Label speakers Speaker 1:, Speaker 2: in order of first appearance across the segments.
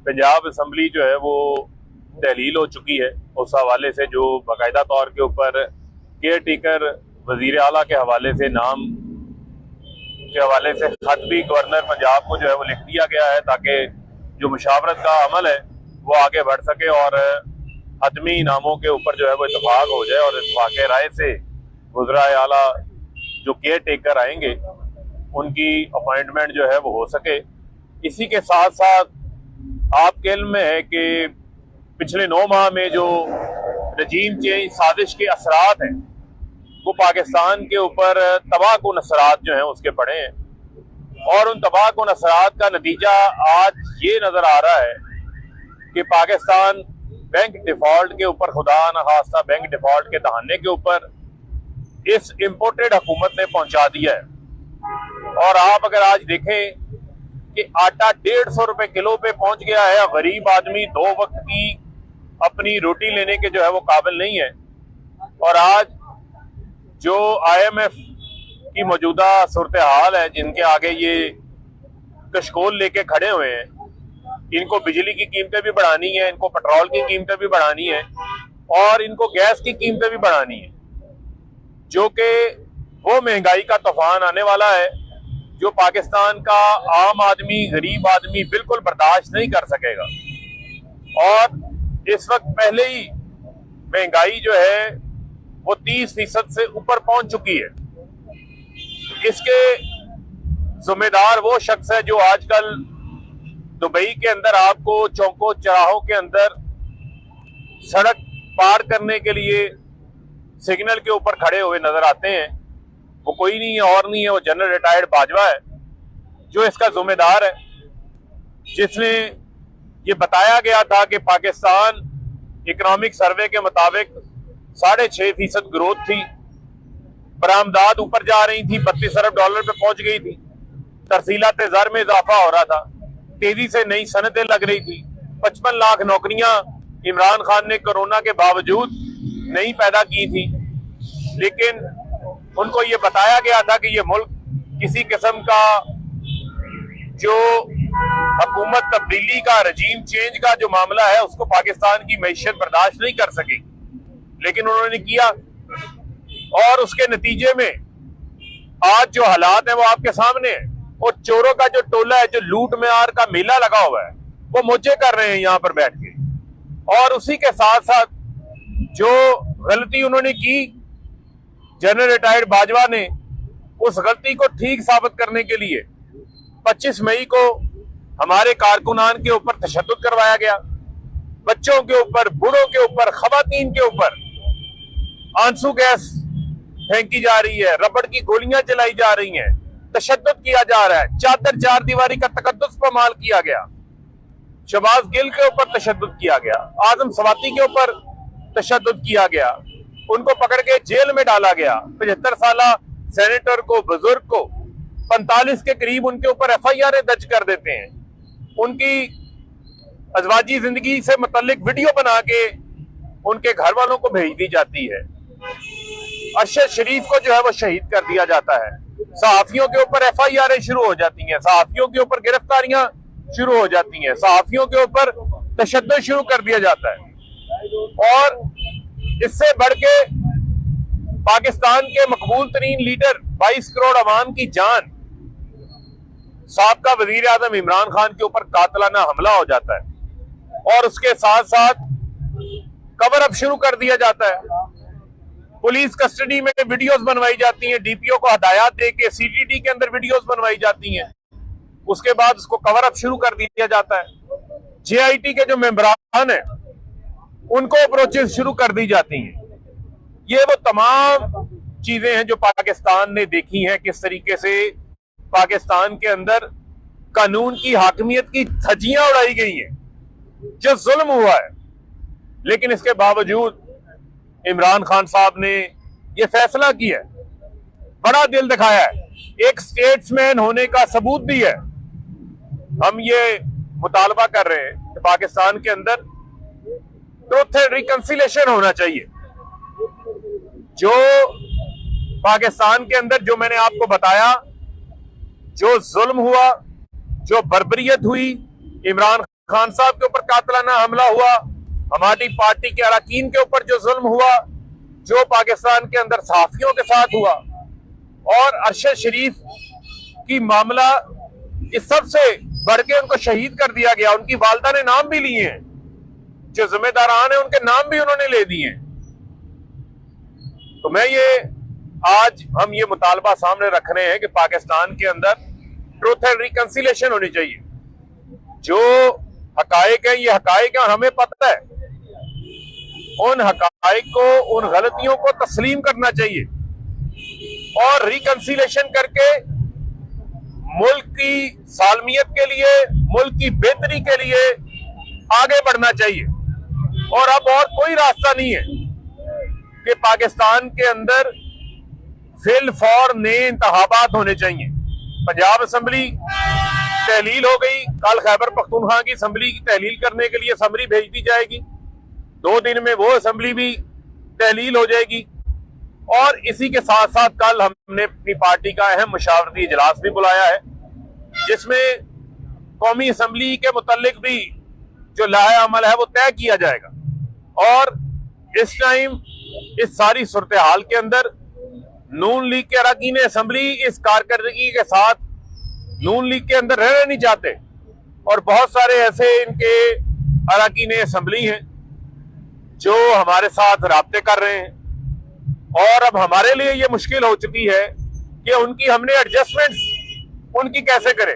Speaker 1: Punjab assembly जो है वो तहलील हो चुकी है। उस हवाले से जो बाकायदा तौर के ऊपर केयर टेकर वजीर आला के हवाले से नाम के हवाले से खत भी गवर्नर पंजाब को जो है वो लिख दिया गया है, ताकि जो मुशावरत का अमल है वो आगे बढ़ सके और हतमी इनामों के ऊपर जो है वो इतफाक हो जाए और इतफाक राय से वज़राए आला जो केयर टेकर आएंगे उनकी अपॉइंटमेंट जो है वो हो सके। इसी के साथ साथ आपके इल्म में है कि पिछले 9 माह में जो रजीम चेंज साजिश के असरात हैं वो पाकिस्तान के ऊपर तबाहकुन असरात जो हैं उसके पड़े हैं, और उन तबाहकुन असरात का नतीजा आज ये नज़र आ रहा है कि पाकिस्तान बैंक डिफॉल्ट के ऊपर, खुदा न खास्ता बैंक डिफॉल्ट के दहाने के ऊपर इस इम्पोर्टेड हुकूमत ने पहुंचा दिया है। और आप अगर आज देखें कि आटा 150 रुपए किलो पे पहुंच गया है, गरीब आदमी 2 वक्त की अपनी रोटी लेने के जो है वो काबिल नहीं है। और आज जो IMF की मौजूदा सूरत हाल है, जिनके आगे ये कशकोल लेके खड़े हुए हैं, इनको बिजली की कीमतें भी बढ़ानी है, इनको पेट्रोल की कीमतें भी बढ़ानी है और इनको गैस की कीमतें भी बढ़ानी है, जो कि वो महंगाई का तूफान आने वाला है जो पाकिस्तान का आम आदमी, गरीब आदमी बिल्कुल बर्दाश्त नहीं कर सकेगा। और इस वक्त पहले ही महंगाई जो है वो 30% से ऊपर पहुंच चुकी है। इसके जिम्मेदार वो शख्स है जो आजकल दुबई के अंदर आपको चौकों चौराहों के अंदर सड़क पार करने के लिए सिग्नल के ऊपर खड़े हुए नजर आते हैं। वो कोई नहीं है और नहीं है, वो जनरल रिटायर्ड बाजवा है जो इसका जिम्मेदार है, जिसने ये बताया गया था कि पाकिस्तान इकोनॉमिक सर्वे के मुताबिक 6.5% ग्रोथ थी, बरामदात ऊपर जा रही थी, $32 अरब पे पहुंच गई थी, तरसीलात ज़र में इजाफा हो रहा था, तेजी से नई सनतें लग रही थी, 55 लाख नौकरियां इमरान खान ने कोरोना के बावजूद नहीं पैदा की थी। लेकिन उनको ये बताया गया था कि ये मुल्क किसी किस्म का जो हुकूमत तब्दीली का, रजीम चेंज का जो मामला है उसको पाकिस्तान की मईशत बर्दाश्त नहीं कर सकेगी, लेकिन उन्होंने किया। और उसके नतीजे में आज जो हालात है वो आपके सामने है। और चोरों का जो टोला है, जो लूट मार का मेला लगा हुआ है, वो मौजे कर रहे हैं यहाँ पर बैठ के। और उसी के साथ साथ जो गलती उन्होंने की, जनरल रिटायर्ड बाजवा ने उस गलती को ठीक साबित करने के लिए 25 मई को हमारे कारकुनान के ऊपर तशद्दुद करवाया गया, बच्चों के ऊपर, बूढ़ों के ऊपर, खवातीन के ऊपर आंसू गैस फेंकी जा रही है, रबड़ की गोलियां चलाई जा रही हैं, तशद्दुद किया जा रहा है, चार दीवारी का तकद्दुस पामाल किया गया, शहबाज गिल के ऊपर तशद्दुद किया गया, आजम सवाती के ऊपर तशद्दुद किया गया, उनको पकड़ के जेल में डाला गया। 75 साला सेनेटर को, बुजुर्ग को 45 के करीब उनके ऊपर FIR दर्ज कर देते हैं, उनकी अजवाजी जिंदगी से मुतल्लिक वीडियो बना के उनके घर वालों को भेज दी जाती है। अरशद शरीफ को जो है वो शहीद कर दिया जाता है, सहाफियों के ऊपर FIR शुरू हो जाती हैं, सहाफियों के ऊपर गिरफ्तारियां शुरू हो जाती हैं, सहाफियों के ऊपर तशद्दुद शुरू कर दिया जाता है। और इससे बढ़ के पाकिस्तान के मकबूल तरीन लीडर, 22 करोड़ अवाम की जान, साबका वजीर आजम इमरान खान के ऊपर कातलाना हमला हो जाता है। और उसके साथ साथ कवर अप शुरू कर दिया जाता है, पुलिस कस्टडी में वीडियोस बनवाई जाती हैं, DPO को हदायत दे के CTD के अंदर वीडियोस बनवाई जाती हैं, उसके बाद उसको कवर अप शुरू कर दिया जाता है। JIT के जो मेंबरान हैं उनको अप्रोचेस शुरू कर दी जाती हैं। ये वो तमाम चीजें हैं जो पाकिस्तान ने देखी हैं, किस तरीके से पाकिस्तान के अंदर कानून की हाकमियत की धज्जियां उड़ाई गई हैं, जो जुल्म हुआ है। लेकिन इसके बावजूद इमरान खान साहब ने यह फैसला किया है, बड़ा दिल दिखाया है, एक स्टेट्समैन होने का सबूत भी है। हम ये मुतालबा कर रहे हैं कि पाकिस्तान के अंदर ट्रुथ एंड रिकंसिलेशन होना चाहिए। जो पाकिस्तान के अंदर, जो मैंने आपको बताया, जो जुल्म हुआ, जो बर्बरियत हुई, इमरान खान साहब के ऊपर कातलाना हमला हुआ, हमारी पार्टी के अरकान के ऊपर जो जुल्म हुआ, जो पाकिस्तान के अंदर सहाफियों के साथ हुआ, और अरशद शरीफ की मामला, इस सब से बढ़ के उनको शहीद कर दिया गया। उनकी वालदा ने नाम भी लिए हैं, जो जिम्मेदारान है उनके नाम भी उन्होंने ले दिए हैं। तो मैं आज हम ये मुतालबा सामने रख रहे हैं कि पाकिस्तान के अंदर ट्रूथ एंड रिकंसिलिएशन होनी चाहिए। जो हकायक है ये हकायक है और हमें पता है, उन हकायक को, उन गलतियों को तस्लीम करना चाहिए और रिकंसिलिएशन करके मुल्क की सालमियत के लिए, मुल्क की बेहतरी के लिए आगे बढ़ना चाहिए। और अब और कोई रास्ता नहीं है कि पाकिस्तान के अंदर फिल फौर नए इंतखाबात होने चाहिए। पंजाब असम्बली तहलील हो गई, कल खैबर पख्तूनख्वा की असम्बली की तहलील करने के लिए असम्बली भेज दी जाएगी, 2 दिन में वो असम्बली भी तहलील हो जाएगी। और इसी के साथ साथ कल हमने अपनी पार्टी का अहम मशावरती इजलास भी बुलाया है, जिसमें कौमी असम्बली के मुतल्लिक भी जो लाया अमल है वो तय किया जाएगा। और इस टाइम इस सारी सूरत हाल के अंदर नून लीग के अरकान असम्बली इस कारकर्दगी के साथ नून लीग के अंदर रहना नहीं चाहते, और बहुत सारे ऐसे इनके अरकान असम्बली हैं जो हमारे साथ राब्ते कर रहे हैं। और अब हमारे लिए ये मुश्किल हो चुकी है कि उनकी हमने एडजस्टमेंट्स उनकी कैसे करें।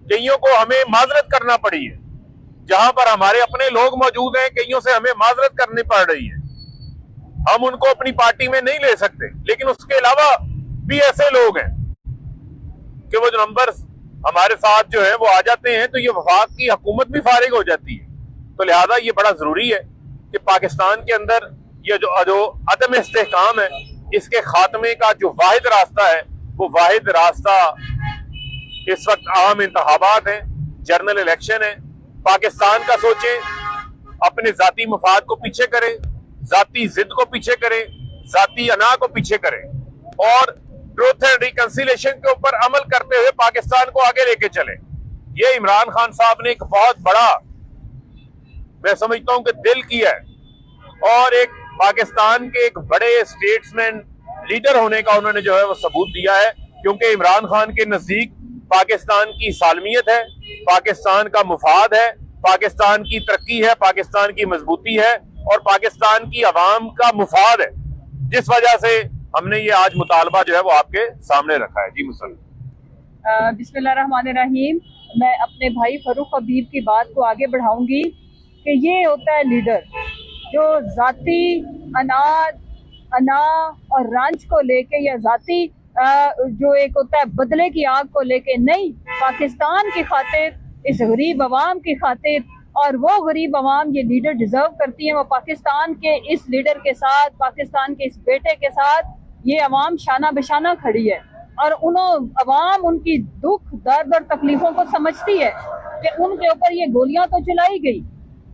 Speaker 1: कईयों को हमें माजरत करना पड़ी है, जहां पर हमारे अपने लोग मौजूद हैं, कईयों से हमें माजरत करनी पड़ रही है। हम उनको अपनी पार्टी में नहीं ले सकते, लेकिन उसके अलावा भी ऐसे लोग हैं कि वो जो नंबर्स हमारे साथ जो है वो आ जाते हैं, तो ये वफाक की हुकूमत भी फारिग हो जाती है। तो लिहाजा ये बड़ा जरूरी है कि पाकिस्तान के अंदर ये जो अदम इस्तेहकाम है, इसके खात्मे का जो वाहिद रास्ता है, वो वाहिद रास्ता इस वक्त आम इंतखाबात हैं, जनरल इलेक्शन है। पाकिस्तान का सोचें, अपने जाती मफाद को पीछे करें, जाती जिद को पीछे करें, जाती अना को पीछे करें, और ट्रूथ एंड रिकंसिलिएशन के ऊपर अमल करते हुए पाकिस्तान को आगे लेके चले। ये इमरान खान साहब ने एक बहुत बड़ा, मैं समझता हूं कि दिल किया है, और एक पाकिस्तान के एक बड़े स्टेट्समैन लीडर होने का उन्होंने जो है वो सबूत दिया है। क्योंकि इमरान खान के नजदीक पाकिस्तान की सालमियत है, पाकिस्तान का मुफाद है, पाकिस्तान की तरक्की है, पाकिस्तान की मजबूती है, और पाकिस्तान की अवाम का मुफाद है, जिस वजह से हमने ये आज मुतालबा जो है वो आपके सामने रखा है। जी मुसल्लम।
Speaker 2: बिस्मिल्लाहिर्रहमानिर्रहीम। मैं अपने भाई फरूख हबीब की बात को आगे बढ़ाऊंगी कि ये होता है लीडर जो जाती अना और रंज को लेके, या जाती जो एक होता है बदले की आग को लेके नहीं, पाकिस्तान की खातिर, इस गरीब अवाम की खातिर। और वो गरीब अवाम ये लीडर डिजर्व करती है। वो पाकिस्तान के इस लीडर के साथ, पाकिस्तान के इस बेटे के साथ ये अवाम शाना बिशाना खड़ी है, और अवाम उनकी दुख, दर्द और तकलीफों को समझती है कि उनके ऊपर ये गोलियां तो चलाई गई,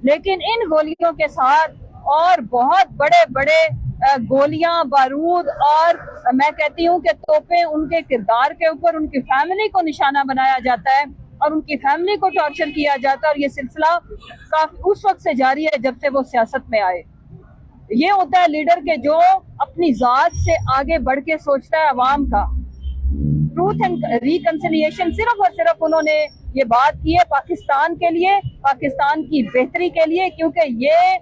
Speaker 2: लेकिन इन गोलियों के साथ और बहुत बड़े बड़े गोलियां, बारूद और मैं कहती हूँ कि तोपें उनके किरदार के ऊपर, उनकी फैमिली को निशाना बनाया जाता है और उनकी फैमिली को टॉर्चर किया जाता है। और ये सिलसिला काफी उस वक्त से जारी है जब से वो सियासत में आए। ये होता है लीडर के जो अपनी जात से आगे बढ़ के सोचता है अवाम का। ट्रूथ एंड रिकंसिलिएशन सिर्फ और सिर्फ उन्होंने ये बात की है पाकिस्तान के लिए, पाकिस्तान की बेहतरी के लिए, क्योंकि ये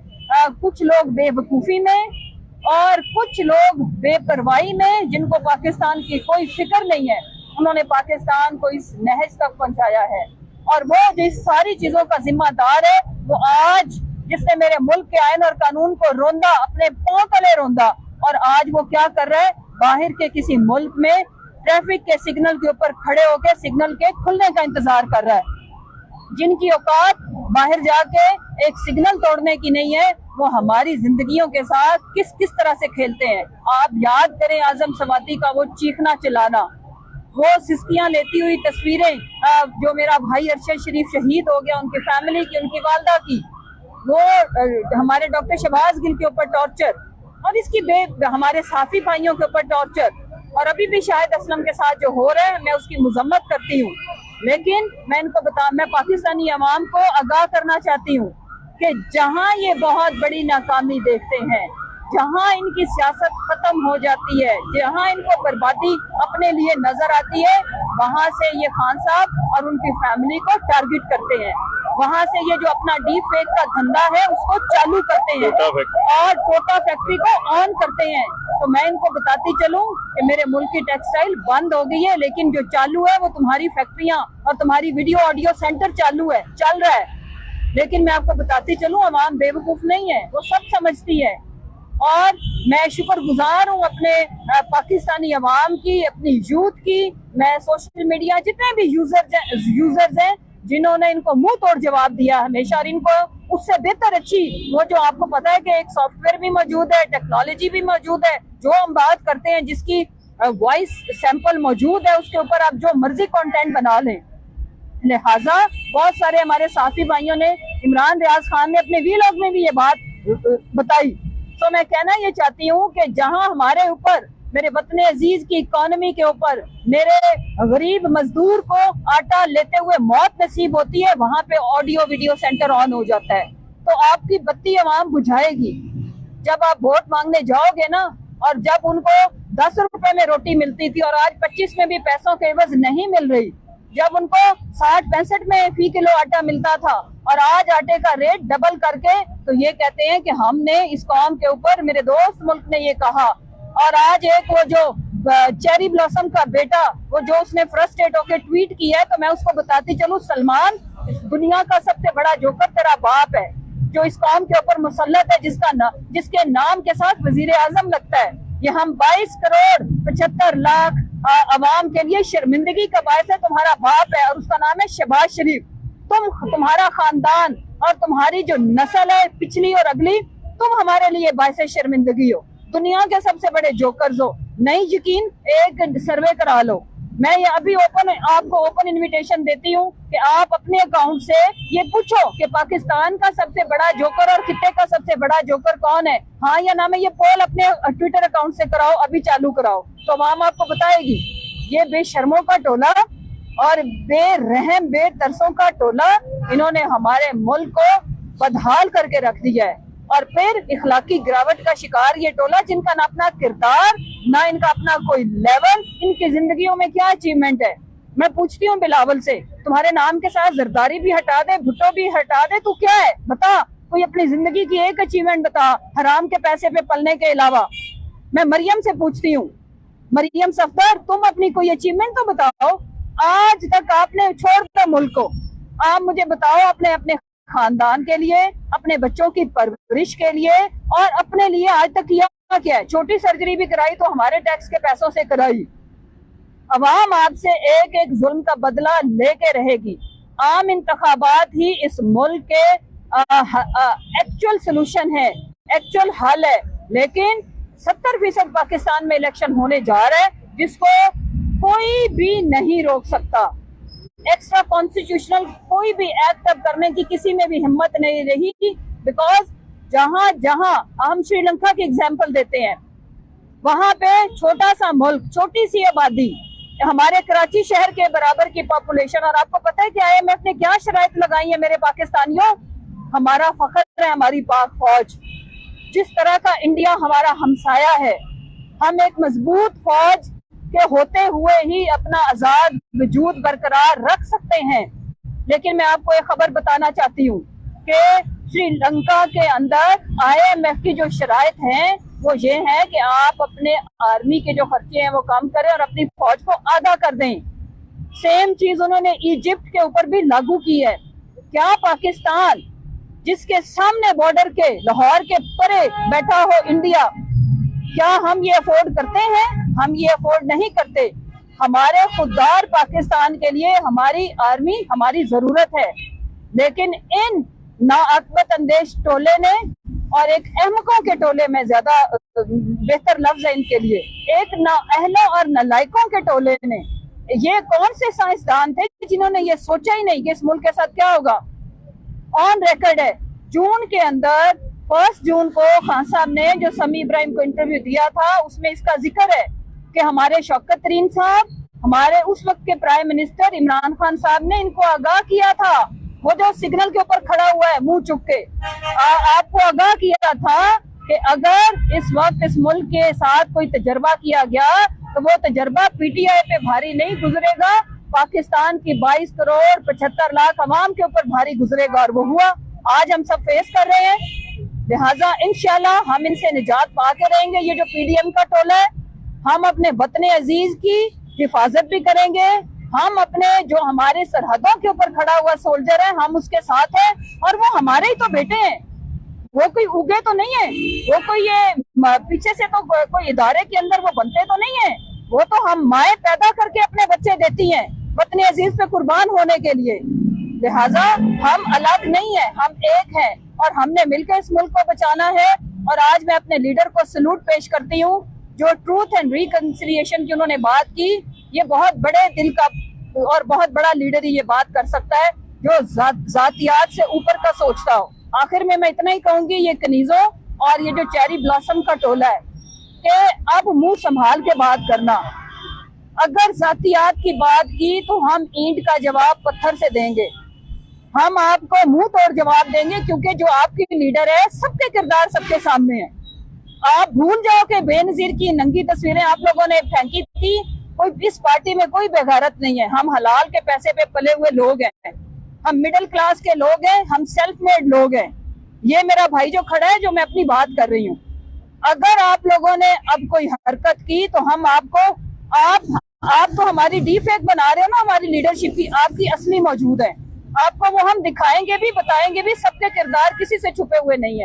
Speaker 2: कुछ लोग बेवकूफ़ी में और कुछ लोग बेपरवाही में, जिनको पाकिस्तान की कोई फिक्र नहीं है, उन्होंने पाकिस्तान को इस नहज तक पहुंचाया है। और वो जिस सारी चीजों का जिम्मेदार है, वो आज जिसने मेरे मुल्क के आयन और कानून को रोंदा, अपने पांव तले रोंदा, और आज वो क्या कर रहा है, बाहर के किसी मुल्क में ट्रैफिक के सिग्नल के ऊपर खड़े होकर सिग्नल के खुलने का इंतजार कर रहा है। जिनकी औकात बाहर जाके एक सिग्नल तोड़ने की नहीं है, वो हमारी जिंदगियों के साथ किस किस तरह से खेलते हैं। आप याद करें आजम सवाती का वो चीखना चिल्लाना, वो सिस्कियां लेती हुई तस्वीरें, जो मेरा भाई अरशद शरीफ शहीद हो गया, उनकी फैमिली की, उनकी वालदा की, वो हमारे डॉक्टर शहबाज गिल के ऊपर टॉर्चर, और इसकी हमारे साफी भाइयों के ऊपर टॉर्चर, और अभी भी शाहिद असलम के साथ जो हो रहा है मैं उसकी मजम्मत करती हूँ। लेकिन मैं पाकिस्तानी अवाम को आगाह करना चाहती हूँ कि जहाँ ये बहुत बड़ी नाकामी देखते हैं, जहाँ इनकी सियासत खत्म हो जाती है, जहाँ इनको बर्बादी अपने लिए नजर आती है, वहां से ये खान साहब और उनकी फैमिली को टारगेट करते हैं। वहां से ये जो अपना डीप फेक का धंधा है उसको चालू करते हैं और टोटा फैक्ट्री को ऑन करते हैं। तो मैं इनको बताती चलूं कि मेरे मुल्क की टेक्सटाइल बंद हो गई है, लेकिन जो चालू है वो तुम्हारी फैक्ट्रियां और तुम्हारी वीडियो ऑडियो सेंटर चल रहा है। लेकिन मैं आपको बताती चलूं, अवाम बेवकूफ नहीं है, वो सब समझती है। और मैं शुक्रगुजार हूँ अपने पाकिस्तानी अवाम की, अपनी यूथ की। मैं सोशल मीडिया जितने भी यूजर्स हैं जिन्होंने इनको मुंह तोड़ जवाब दिया हमेशा, और इनको उससे बेहतर अच्छी वो जो आपको पता है कि एक सॉफ्टवेयर भी मौजूद है, टेक्नोलॉजी भी मौजूद है, जो हम बात करते हैं जिसकी वॉइस सैंपल मौजूद है, उसके ऊपर आप जो मर्जी कंटेंट बना लें। लिहाजा बहुत सारे हमारे साथी भाइयों ने, इमरान रियाज खान ने अपने वीलॉग में भी ये बात बताई। तो मैं कहना ये चाहती हूँ कि जहां हमारे ऊपर, मेरे वतन अजीज की इकोनॉमी के ऊपर, मेरे गरीब मजदूर को आटा लेते हुए मौत नसीब होती है, वहां पे ऑडियो वीडियो सेंटर ऑन हो जाता है। तो आपकी बत्ती अवाम बुझाएगी। जब आप वोट मांगने जाओगे ना, और जब उनको 10 रुपए में रोटी मिलती थी और आज 25 में भी पैसों के एवज नहीं मिल रही, जब उनको 60-65 में फी किलो आटा मिलता था और आज आटे का रेट डबल करके, तो ये कहते हैं कि हमने इस कौम के ऊपर, मेरे दोस्त मुल्क ने ये कहा। और आज एक वो जो चेरी ब्लॉसम का बेटा, वो जो उसने फ्रस्ट्रेट होकर ट्वीट किया है, तो मैं उसको बताती चलूं, सलमान, इस दुनिया का सबसे बड़ा जोकर तेरा बाप है, जो इस कौम के ऊपर मुसल्लत है, जिसके नाम के साथ वजीर आजम लगता है। ये हम 22 करोड़ 75 लाख अवाम के लिए शर्मिंदगी का बायस है, तुम्हारा बाप है और उसका नाम है शहबाज शरीफ। तुम्हारा खानदान और तुम्हारी जो नस्ल है, पिछली और अगली, तुम हमारे लिए बायस शर्मिंदगी हो, दुनिया के सबसे बड़े जोकर्स हो। नहीं यकीन, एक सर्वे करा लो। मैं ये अभी आपको ओपन इनविटेशन देती हूँ कि आप अपने अकाउंट से ये पूछो कि पाकिस्तान का सबसे बड़ा जोकर और खित्ते का सबसे बड़ा जोकर कौन है, हाँ या ना में। ये पोल अपने ट्विटर अकाउंट से कराओ, अभी चालू कराओ, तो अवाम आपको बताएगी। ये बेशर्मों का टोला और बेरहम बेतरसों का टोला, इन्होंने हमारे मुल्क को बदहाल करके रख दिया है। और फिर इखलाकी गिरावट का शिकार ये टोला, जिनका ना अपना किरदार, ना इनका अपना कोई लेवल, इनकी जिंदगियों में क्या अचीवमेंट है। मैं पूछती हूँ बिलावल से, तुम्हारे नाम के साथ जरदारी भी हटा दे, भुट्टो भी हटा दे, तू क्या है बता, कोई अपनी जिंदगी की एक अचीवमेंट बता, हराम के पैसे पे पलने के अलावा। मैं मरियम से पूछती हूँ, मरियम सफदर, तुम अपनी कोई अचीवमेंट तो बताओ। आज तक आपने छोड़ दिया मुल्क को, आप मुझे बताओ, अपने अपने खानदान के लिए, अपने बच्चों की परवरिश के लिए और अपने लिए आज तक किया क्या है। छोटी सर्जरी भी कराई तो हमारे टैक्स के पैसों से कराई। अवाम आपसे एक एक जुल्म का बदला लेके रहेगी। आम इंतखाबात ही इस मुल्क के एक्चुअल सोल्यूशन है, एक्चुअल हल है। लेकिन 70% पाकिस्तान में इलेक्शन होने जा रहा है, जिसको कोई भी नहीं रोक सकता। एक्स्ट्रा कॉन्स्टिट्यूशनल कोई भी एक्ट अब करने की किसी में भी हिम्मत नहीं रही, बिकॉज जहां जहां हम श्रीलंका की एग्जांपल देते हैं, वहां पे छोटा सा मुल्क, छोटी सी आबादी, हमारे कराची शहर के बराबर की पॉपुलेशन, और आपको पता है कि IMF ने क्या शराइत लगाई है मेरे पाकिस्तानियों। हमारा फख्र है हमारी पाक फौज, जिस तरह का इंडिया हमारा हमसाया है। हम एक मजबूत फौज के होते हुए ही अपना आजाद वजूद बरकरार रख सकते हैं। लेकिन मैं आपको एक खबर बताना चाहती हूँ कि श्रीलंका के अंदर IMF की जो शराइत हैं वो ये है कि आप अपने आर्मी के जो खर्चे हैं वो कम करें और अपनी फौज को आधा कर दें। सेम चीज उन्होंने इजिप्ट के ऊपर भी लागू की है। क्या पाकिस्तान, जिसके सामने बॉर्डर के लाहौर के परे बैठा हो इंडिया, क्या हम ये अफोर्ड करते हैं? हम ये अफोर्ड नहीं करते। हमारे खुददार पाकिस्तान के लिए हमारी आर्मी हमारी जरूरत है। लेकिन इन नाअक्बत अंदेश टोले ने, और एक अहमकों के टोले में ज्यादा बेहतर लफ्ज है इनके लिए, एक नाअहलों और नालायकों के टोले ने, ये कौन से साइंसदान थे जिन्होंने ये सोचा ही नहीं कि इस मुल्क के साथ क्या होगा। ऑन रिकॉर्ड है, जून के अंदर 1 जून को खान साहब ने जो समी इब्राहिम को इंटरव्यू दिया था, उसमें इसका जिक्र है कि हमारे शौकत तरीन साहब हमारे उस वक्त के प्राइम मिनिस्टर इमरान खान साहब ने इनको आगाह किया था। वो जो सिग्नल के ऊपर खड़ा हुआ है मुंह चुक के, आपको आगाह किया था कि अगर इस वक्त इस मुल्क के साथ कोई तजर्बा किया गया तो वो तजर्बा पीटीआई पे भारी नहीं गुजरेगा, पाकिस्तान की 22 करोड़ 75 लाख अवाम के ऊपर भारी गुजरेगा। और वो हुआ, आज हम सब फेस कर रहे हैं। लिहाजा इंशाल्लाह हम इनसे निजात पा के रहेंगे। ये जो पीडीएम का टोला है, हम अपने वतन अजीज की हिफाजत भी करेंगे। हम अपने जो हमारे सरहदों के ऊपर खड़ा हुआ सोल्जर है, हम उसके साथ हैं। और वो हमारे ही तो बेटे हैं, वो कोई उगे तो नहीं है, वो कोई ये पीछे से तो कोई इदारे के अंदर वो बनते तो नहीं है। वो तो हम माए पैदा करके अपने बच्चे देती हैं वतन अजीज पे कुर्बान होने के लिए। लिहाजा हम अलग नहीं है, हम एक हैं और हमने मिलकर इस मुल्क को बचाना है। और आज मैं अपने लीडर को सलूट पेश करती हूँ, जो ट्रूथ एंड रिकंसिलिएशन की उन्होंने बात की। ये बहुत बड़े दिल का और बहुत बड़ा लीडर ही ये बात कर सकता है, जो जातियात से ऊपर का सोचता हो। आखिर में मैं इतना ही कहूंगी, ये कनीजों और ये जो चेरी ब्लॉसम का टोला है, कि अब मुंह संभाल के बात करना। अगर जातियात की बात की तो हम ईंट का जवाब पत्थर से देंगे, हम आपको मुंह तोड़ जवाब देंगे, क्योंकि जो आपकी लीडर है सबके किरदार सबके सामने है। आप भूल जाओ कि बेनजीर की नंगी तस्वीरें आप लोगों ने फेंकी थी। कोई इस पार्टी में कोई बेगैरत नहीं है। हम हलाल के पैसे पे पले हुए लोग हैं, हम मिडिल क्लास के लोग हैं, हम सेल्फ मेड लोग हैं। ये मेरा भाई जो खड़ा है, जो मैं अपनी बात कर रही हूँ, अगर आप लोगों ने अब कोई हरकत की तो हम आपको आप तो हमारी डीफेक बना रहे हो ना, हमारी लीडरशिप की आपकी असली मौजूद है। आपको वो हम दिखाएंगे भी, बताएंगे भी, सबके किरदार किसी से छुपे हुए नहीं है।